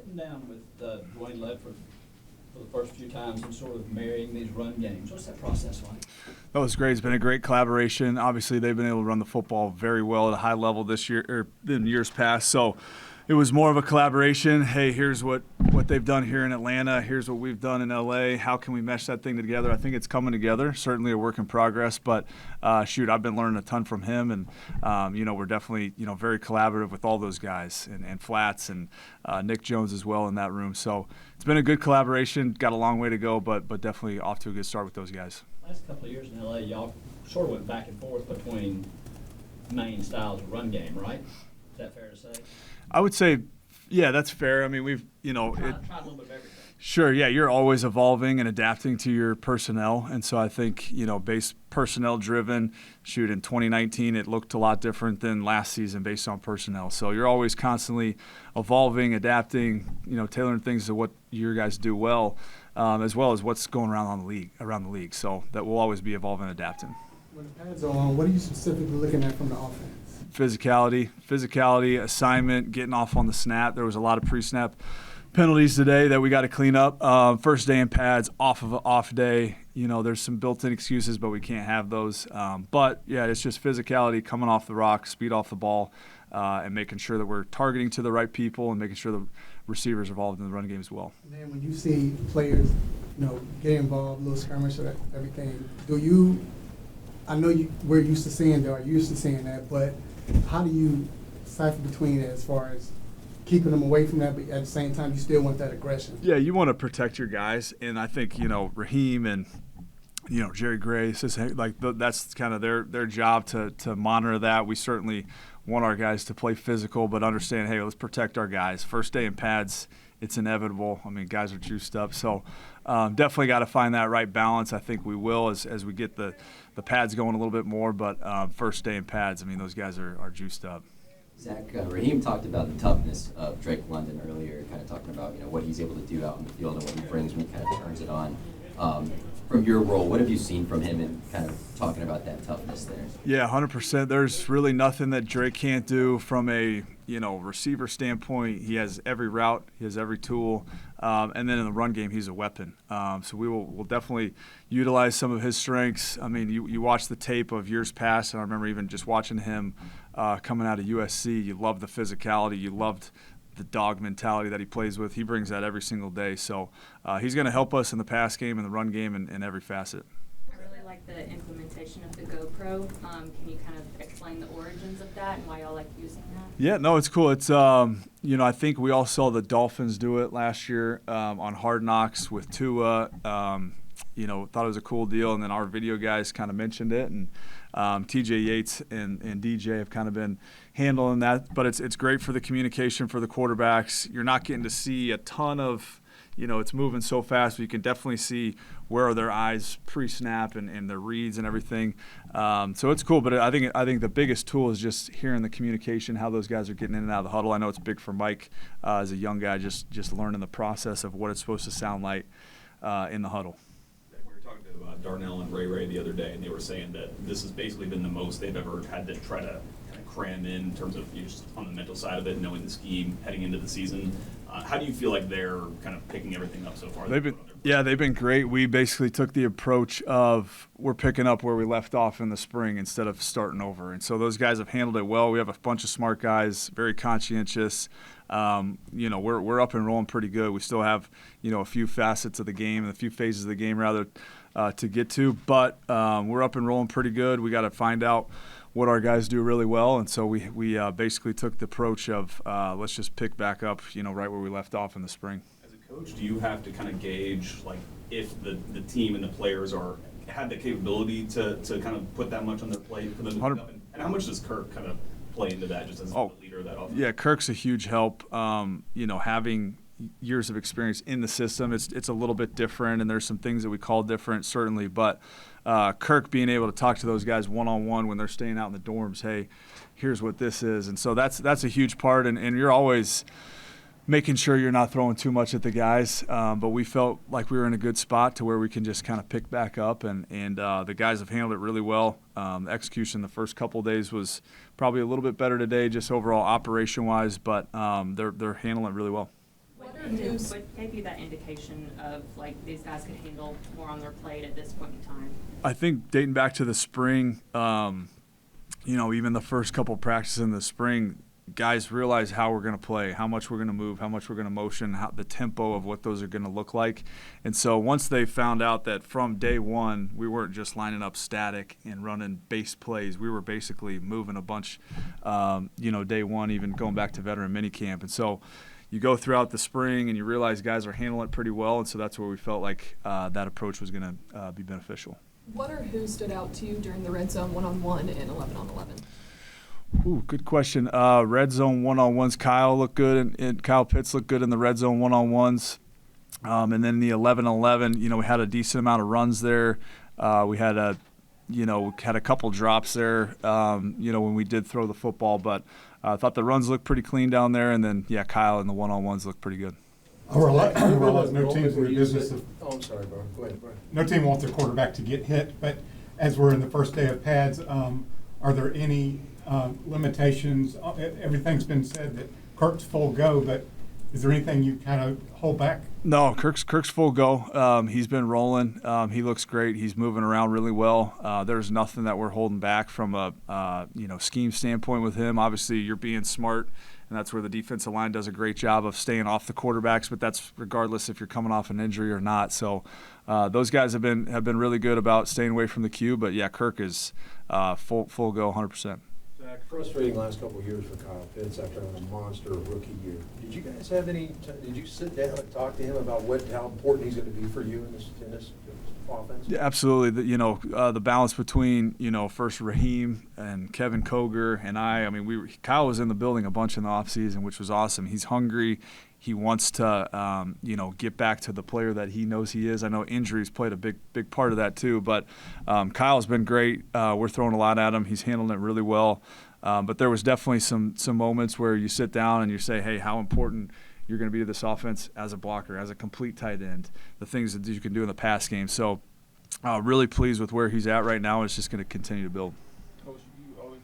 sitting down with Dwayne Ledford for the first few times and sort of marrying these run games, what's that process like? That was great. It's been a great collaboration. Obviously, they've been able to run the football very well at a high level this year, or in years past. So it was more of a collaboration. Hey, here's what they've done here in Atlanta. Here's what we've done in LA. How can we mesh that thing together? I think it's coming together. Certainly a work in progress, but I've been learning a ton from him, and we're definitely very collaborative with all those guys and Flats and Nick Jones as well in that room. So it's been a good collaboration. Got a long way to go, but definitely off to a good start with those guys. Last couple of years in LA, y'all sort of went back and forth between main styles of run game, right? Is that fair to say? I would say, yeah, that's fair. I mean, we've, tried a little bit of everything. Sure, yeah, you're always evolving and adapting to your personnel. And so I think, based personnel driven, in 2019, it looked a lot different than last season based on personnel. So you're always constantly evolving, adapting, tailoring things to what your guys do well, as well as what's going around the league. So that will always be evolving and adapting. When the pads are on, what are you specifically looking at from the offense? Physicality, assignment, getting off on the snap. There was a lot of pre-snap penalties today that we got to clean up. First day in pads, off of an off day. There's some built-in excuses, but we can't have those. But, yeah, it's just physicality, coming off the rock, speed off the ball, and making sure that we're targeting to the right people and making sure the receivers are involved in the run game as well. And then when you see players, get involved, little skirmish, everything, I know we're used to seeing that, but how do you cipher between it as far as keeping them away from that, but at the same time you still want that aggression? Yeah, you want to protect your guys, and I think Raheem and Jerry Gray, that's kind of their job to monitor that. We certainly want our guys to play physical, but understand, hey, let's protect our guys. First day in pads, it's inevitable. I mean, guys are juiced up, so definitely got to find that right balance. I think we will as we get the pads going a little bit more, but first day in pads, I mean, those guys are juiced up. Zach, Raheem talked about the toughness of Drake London earlier, kind of talking about what he's able to do out in the field and what he brings when he kind of turns it on. From your role, what have you seen from him and kind of talking about that toughness there? Yeah, 100%. There's really nothing that Drake can't do from a receiver standpoint. He has every route, he has every tool, and then in the run game, he's a weapon. So we'll definitely utilize some of his strengths. I mean, you watch the tape of years past, and I remember even just watching him coming out of USC. You loved the physicality, you loved the dog mentality that he plays with. He brings that every single day. So he's going to help us in the pass game and the run game in every facet. I really like the implementation of the GoPro. Can you kind of explain the origins of that and why y'all like using that? Yeah, no, it's cool. It's I think we all saw the Dolphins do it last year on Hard Knocks with Tua. Thought it was a cool deal, and then our video guys kind of mentioned it, and TJ Yates and DJ have kind of been handling that. But it's great for the communication for the quarterbacks. You're not getting to see a ton of, it's moving so fast, but you can definitely see where are their eyes pre-snap and their reads and everything. So it's cool, but I think the biggest tool is just hearing the communication, how those guys are getting in and out of the huddle. I know it's big for Mike as a young guy, just learning the process of what it's supposed to sound like in the huddle. Talking to Darnell and Ray the other day, and they were saying that this has basically been the most they've ever had to try to kind of cram in terms of just on the mental side of it, knowing the scheme heading into the season. How do you feel like they're kind of picking everything up so far? They've been great. We basically took the approach of we're picking up where we left off in the spring instead of starting over. And so those guys have handled it well. We have a bunch of smart guys, very conscientious. We're up and rolling pretty good. We still have, a few facets of the game and a few phases of the game rather to get to, but we're up and rolling pretty good. We got to find out what our guys do really well, and so we basically took the approach of let's just pick back up, right where we left off in the spring. As a coach, do you have to kind of gauge if the team and the players have the capability to kind of put that much on their plate for them to pick up? And how much does Kirk kind of play into that just as the leader of that offense? Yeah, Kirk's a huge help. Having years of experience in the system, it's a little bit different, and there's some things that we call different, certainly, but Kirk being able to talk to those guys one-on-one when they're staying out in the dorms, hey, here's what this is. And so that's a huge part, and you're always making sure you're not throwing too much at the guys, but we felt like we were in a good spot to where we can just kind of pick back up, and the guys have handled it really well. The execution the first couple of days was probably a little bit better today just overall operation-wise, but they're handling it really well. What And then what gave you that indication of, like, these guys could handle more on their plate at this point in time? I think dating back to the spring, even the first couple practices in the spring, guys realize how we're going to play, how much we're going to move, how much we're going to motion, the tempo of what those are going to look like. And so once they found out that from day one we weren't just lining up static and running base plays, we were basically moving a bunch, day one, even going back to veteran minicamp. And so you go throughout the spring and you realize guys are handling it pretty well, and so that's where we felt like that approach was going to be beneficial. What or who stood out to you during the red zone one-on-one and 11-on-11? Ooh, good question. Red zone one-on-ones, Kyle looked good, and Kyle Pitts looked good in the red zone one-on-ones. And then the 11-on-11, we had a decent amount of runs there. We had a couple drops there, when we did throw the football. But I thought the runs looked pretty clean down there. And then, Kyle and the one-on-ones looked pretty good. No team's in the business of. Oh, I'm sorry, bro. Go ahead, bro. No team wants their quarterback to get hit, but as we're in the first day of pads, are there any limitations? Everything's been said that Kirk's full go, but is there anything you kind of hold back? No, Kirk's full go. He's been rolling. He looks great. He's moving around really well. There's nothing that we're holding back from a scheme standpoint with him. Obviously, you're being smart, and that's where the defensive line does a great job of staying off the quarterbacks. But that's regardless if you're coming off an injury or not. So those guys have been really good about staying away from the cue. But Kirk is full go, 100%. Zac, frustrating last couple of years for Kyle Pitts after having a monster rookie year. Did you guys have did you sit down and talk to him about how important he's going to be for you in this offense? Yeah, absolutely. The balance between, first Raheem and Kevin Koger and I mean, Kyle was in the building a bunch in the offseason, which was awesome. He's hungry. He wants to, get back to the player that he knows he is. I know injuries played a big part of that too, but Kyle's been great. We're throwing a lot at him. He's handling it really well. But there was definitely some moments where you sit down and you say, hey, how important you're going to be to this offense as a blocker, as a complete tight end, the things that you can do in the pass game. So really pleased with where he's at right now. It's just going to continue to build. Coach, you always,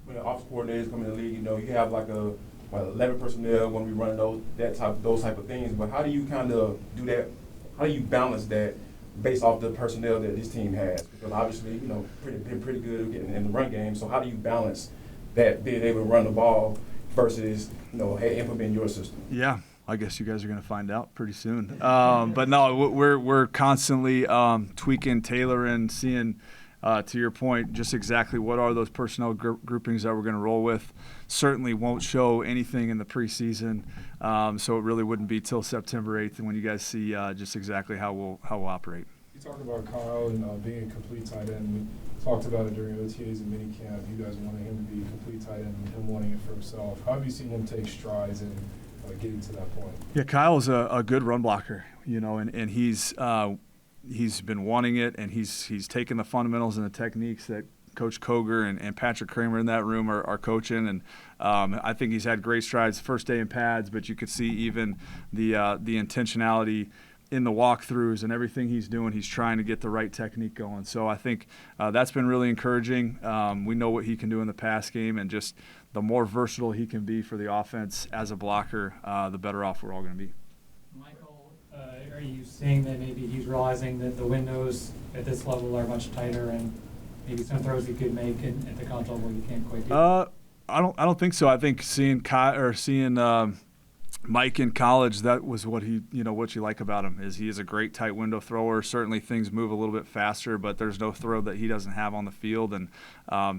when the offensive coordinators come in the league, you have like 11 personnel when we run those type of things. But how do you kind of do that? How do you balance that based off the personnel that this team has? Because obviously, pretty good in the run game. So how do you balance that being able to run the ball versus implement your system? Yeah, I guess you guys are going to find out pretty soon. But no, we're constantly tweaking, tailoring, seeing. To your point, just exactly what are those personnel groupings that we're going to roll with. Certainly won't show anything in the preseason, so it really wouldn't be till September 8th when you guys see just exactly how we'll operate. You talked about Kyle and being a complete tight end. We talked about it during OTAs and minicamp. You guys wanted him to be a complete tight end and him wanting it for himself. How have you seen him take strides in getting to that point? Yeah, Kyle's a good run blocker, and he's been wanting it, and he's taken the fundamentals and the techniques that Coach Koger and Patrick Kramer in that room are coaching, and I think he's had great strides first day in pads, but you could see even the intentionality in the walkthroughs and everything he's doing. He's trying to get the right technique going. So I think that's been really encouraging. We know what he can do in the pass game, and just the more versatile he can be for the offense as a blocker, the better off we're all going to be. Are you saying that maybe he's realizing that the windows at this level are much tighter, and maybe some throws he could make at the college level you can't quite do? I don't think so. I think seeing Mike in college, that was what what you like about him is he is a great tight window thrower. Certainly things move a little bit faster, but there's no throw that he doesn't have on the field, and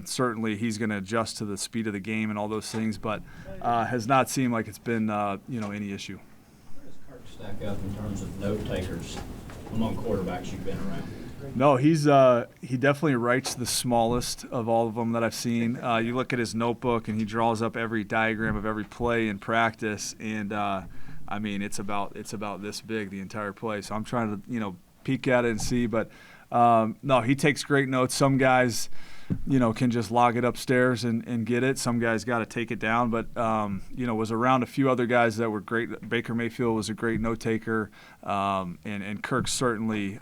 certainly he's going to adjust to the speed of the game and all those things, but has not seemed like it's been any issue. Stack up in terms of note takers among quarterbacks you've been around? No, he definitely writes the smallest of all of them that I've seen. You look at his notebook and he draws up every diagram of every play in practice, and it's about this big the entire play. So I'm trying to peek at it and see, but no, he takes great notes. Some guys can just log it upstairs and get it. Some guys got to take it down, but was around a few other guys that were great. Baker Mayfield was a great note taker, and Kirk certainly,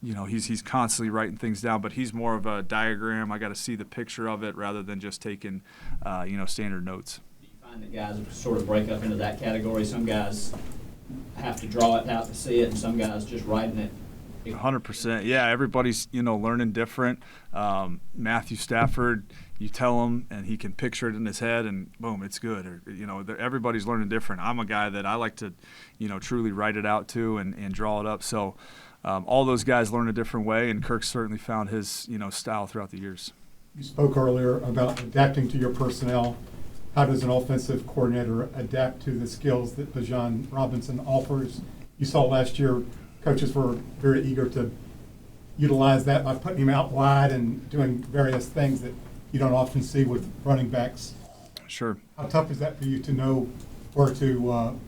he's constantly writing things down, but he's more of a diagram. I got to see the picture of it rather than just taking, standard notes. Do you find that guys sort of break up into that category? Some guys have to draw it out to see it, and some guys just writing it. 100%. Yeah, everybody's, learning different. Matthew Stafford, you tell him, and he can picture it in his head, and boom, it's good. Or, everybody's learning different. I'm a guy that I like to, truly write it out too and draw it up. So all those guys learn a different way, and Kirk certainly found his, style throughout the years. You spoke earlier about adapting to your personnel. How does an offensive coordinator adapt to the skills that Zac Robinson offers? You saw last year coaches were very eager to utilize that by putting him out wide and doing various things that you don't often see with running backs. Sure. How tough is that for you to know where to,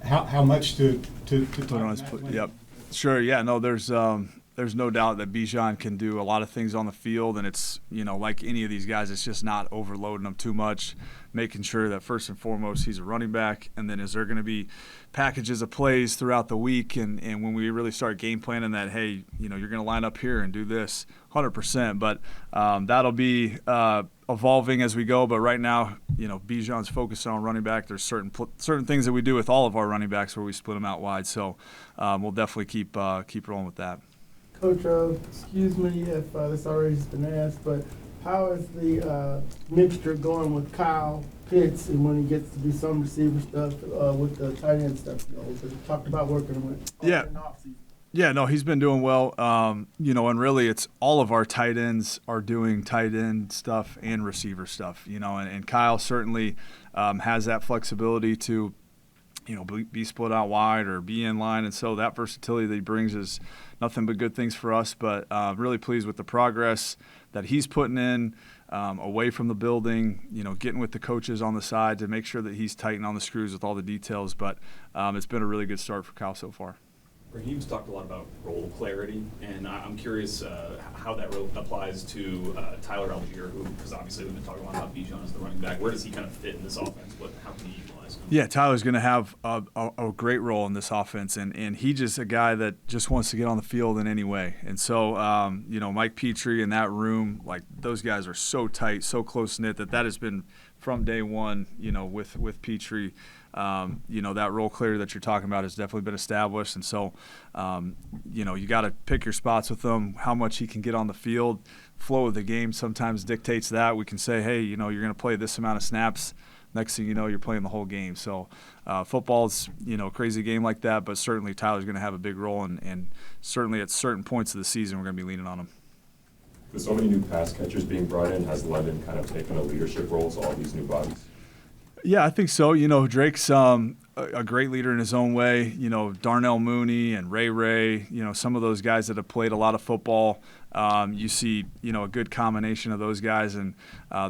how much to put on his Yep. Sure. Yeah. No, there's no doubt that Bijan can do a lot of things on the field, and it's, like any of these guys, it's just not overloading them too much, making sure that first and foremost he's a running back, and then is there going to be packages of plays throughout the week, and when we really start game planning that, hey, you're going to line up here and do this 100%, but that'll be evolving as we go. But right now, Bijan's focused on running back. There's certain things that we do with all of our running backs where we split them out wide, so we'll definitely keep rolling with that. Coach, excuse me if this already has been asked, but how is the mixture going with Kyle Pitts, and when he gets to do some receiver stuff with the tight end stuff? We talked about working with. Yeah. Yeah, no, he's been doing well. And really it's all of our tight ends are doing tight end stuff and receiver stuff, and Kyle certainly has that flexibility to, be split out wide or be in line. And so that versatility that he brings is nothing but good things for us. But really pleased with the progress that he's putting in away from the building, getting with the coaches on the side to make sure that he's tightening on the screws with all the details. But it's been a really good start for Kyle so far. Raheem's talked a lot about role clarity, and I'm curious how that applies to Tyler Algier, because obviously we've been talking a lot about Bijan as the running back. Where does he kind of fit in this offense? How can he utilize him? Yeah, Tyler's going to have a great role in this offense, and he just a guy that just wants to get on the field in any way. And so, Mike Petrie in that room, like those guys are so tight, so close-knit that has been from day one, with Petrie. That role clarity that you're talking about has definitely been established. And so, you got to pick your spots with him, how much he can get on the field. Flow of the game sometimes dictates that. We can say, hey, you're going to play this amount of snaps. Next thing you know, you're playing the whole game. So football's, a crazy game like that, but certainly Tyler's going to have a big role, and certainly at certain points of the season we're going to be leaning on him. With so many new pass catchers being brought in, has London kind of taken a leadership role to all these new bodies? Yeah, I think so. Drake's a great leader in his own way. Darnell Mooney and Ray, some of those guys that have played a lot of football. You see, a good combination of those guys, and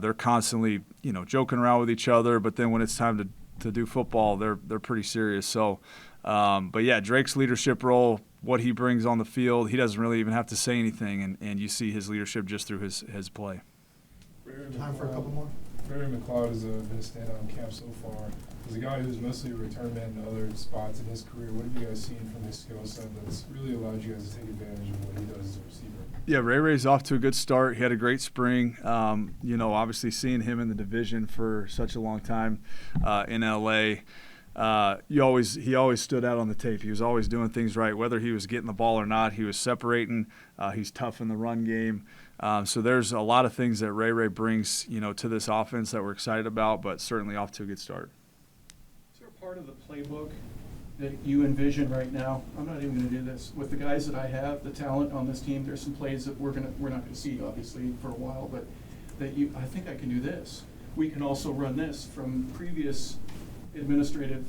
they're constantly, joking around with each other. But then when it's time to do football, they're pretty serious. So, but yeah, Drake's leadership role, what he brings on the field, he doesn't really even have to say anything, and you see his leadership just through his play. Time for a couple more. Barry McLeod has been a standout in camp so far. As a guy who's mostly a return man in other spots in his career, what have you guys seen from his skill set that's really allowed you guys to take advantage of what he does as a receiver? Yeah, Ray's off to a good start. He had a great spring. Obviously seeing him in the division for such a long time in LA. He always stood out on the tape. He was always doing things right, whether he was getting the ball or not. He was separating. He's tough in the run game. So there's a lot of things that Ray brings, to this offense that we're excited about, but certainly off to a good start. Is there a part of the playbook that you envision right now? I'm not even going to do this. With the guys that I have, the talent on this team, there's some plays that we're not going to see, obviously, for a while, but I think I can do this. We can also run this from previous administrative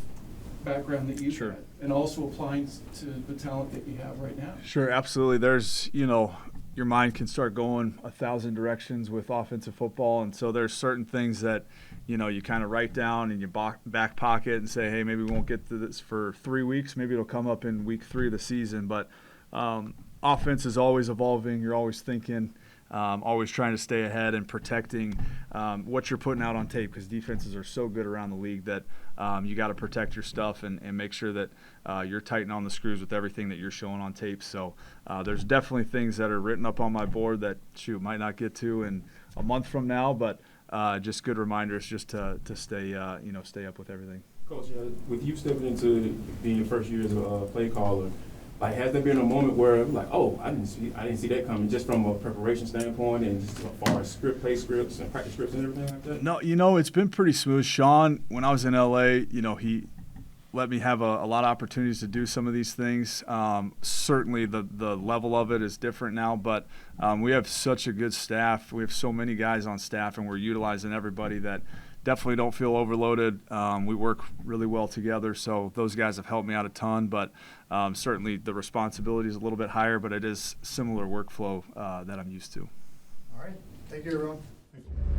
background that you've Sure. had, and also applying to the talent that you have right now. Sure, absolutely. There's, your mind can start going 1,000 directions with offensive football, and so there's certain things that, you kind of write down in your back pocket and say, hey, maybe we won't get to this for 3 weeks. Maybe it'll come up in week 3 of the season. But offense is always evolving. You're always thinking, always trying to stay ahead and protecting what you're putting out on tape, because defenses are so good around the league that you got to protect your stuff and make sure that you're tightening on the screws with everything that you're showing on tape. So there's definitely things that are written up on my board that might not get to in a month from now, but just good reminders just to stay stay up with everything. Coach, with you stepping into being your first year as a play caller, like, has there been a moment where like, oh, I didn't see that coming, just from a preparation standpoint and just as far as play scripts and practice scripts and everything like that? No, it's been pretty smooth. Sean, when I was in LA, he let me have a lot of opportunities to do some of these things. Certainly the level of it is different now, but we have such a good staff. We have so many guys on staff, and we're utilizing everybody that definitely don't feel overloaded. We work really well together, so those guys have helped me out a ton, but certainly the responsibility is a little bit higher, but it is similar workflow that I'm used to. All right. Thank you, everyone. Thank you.